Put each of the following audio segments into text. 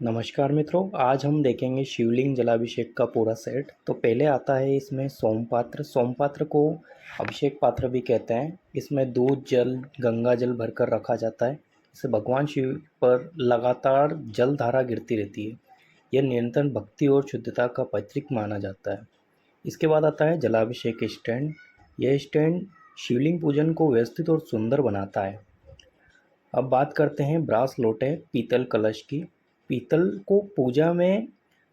नमस्कार मित्रों, आज हम देखेंगे शिवलिंग जलाभिषेक का पूरा सेट। तो पहले आता है इसमें सोमपात्र। सोमपात्र को अभिषेक पात्र भी कहते हैं। इसमें दूध, जल, गंगा जल भरकर रखा जाता है। इससे भगवान शिव पर लगातार जल धारा गिरती रहती है। यह निरंतर भक्ति और शुद्धता का प्रतीक माना जाता है। इसके बाद आता है जलाभिषेक स्टैंड। यह स्टैंड शिवलिंग पूजन को व्यवस्थित और सुंदर बनाता है। अब बात करते हैं ब्रास लोटे पीतल कलश की। पीतल को पूजा में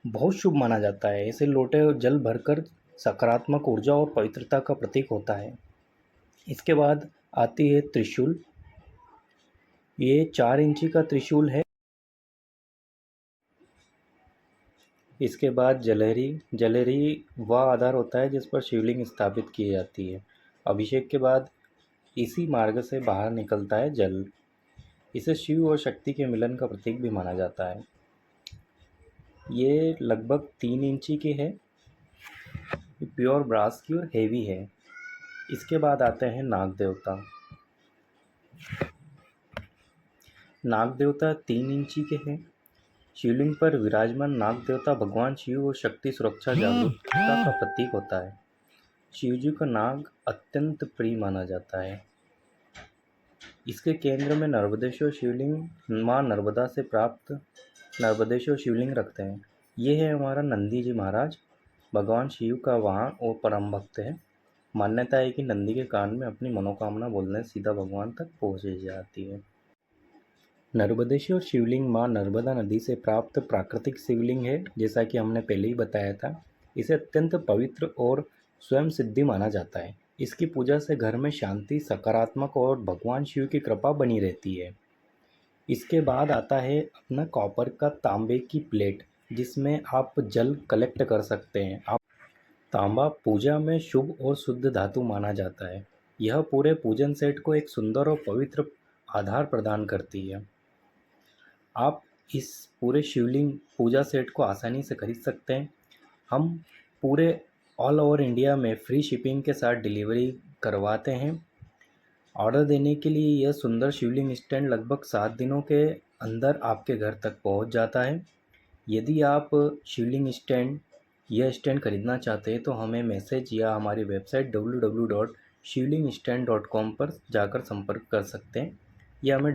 बहुत शुभ माना जाता है। ऐसे लोटे जल भरकर सकारात्मक ऊर्जा और पवित्रता का प्रतीक होता है। इसके बाद आती है त्रिशूल। ये 4 इंची का त्रिशूल है। इसके बाद जलहरी। जलहरी वह आधार होता है जिस पर शिवलिंग स्थापित की जाती है। अभिषेक के बाद इसी मार्ग से बाहर निकलता है जल। इसे शिव और शक्ति के मिलन का प्रतीक भी माना जाता है। ये लगभग 3 इंची की है। ये प्योर ब्रास की और हेवी है। इसके बाद आते हैं नाग देवता। नाग देवता 3 इंची के हैं। शिवलिंग पर विराजमान नाग देवता भगवान शिव और शक्ति, सुरक्षा, जागरूकता का प्रतीक होता है। शिव जी का नाग अत्यंत प्रिय माना जाता है। इसके केंद्र में नर्मदेश्वर शिवलिंग माँ नर्मदा से प्राप्त नर्मदेश्वर शिवलिंग रखते हैं। ये है हमारा नंदी जी महाराज, भगवान शिव का वाहन और परम भक्त है। मान्यता है कि नंदी के कान में अपनी मनोकामना बोलने से सीधा भगवान तक पहुँच जाती है। नर्मदेश्वर शिवलिंग माँ नर्मदा नदी से प्राप्त प्राकृतिक शिवलिंग है। जैसा कि हमने पहले ही बताया था, इसे अत्यंत पवित्र और स्वयं सिद्धि माना जाता है। इसकी पूजा से घर में शांति, सकारात्मक और भगवान शिव की कृपा बनी रहती है। इसके बाद आता है अपना कॉपर का तांबे की प्लेट, जिसमें आप जल कलेक्ट कर सकते हैं। आप तांबा पूजा में शुभ और शुद्ध धातु माना जाता है। यह पूरे पूजन सेट को एक सुंदर और पवित्र आधार प्रदान करती है। आप इस पूरे शिवलिंग पूजा सेट को आसानी से खरीद सकते हैं। हम पूरे ऑल ओवर इंडिया में फ्री शिपिंग के साथ डिलीवरी करवाते हैं। ऑर्डर देने के लिए यह सुंदर शिवलिंग स्टैंड लगभग 7 दिनों के अंदर आपके घर तक पहुंच जाता है। यदि आप शिवलिंग स्टैंड यह स्टैंड खरीदना चाहते हैं तो हमें मैसेज या हमारी वेबसाइट www.shivlingstand.com पर जाकर संपर्क कर सकते हैं या हमें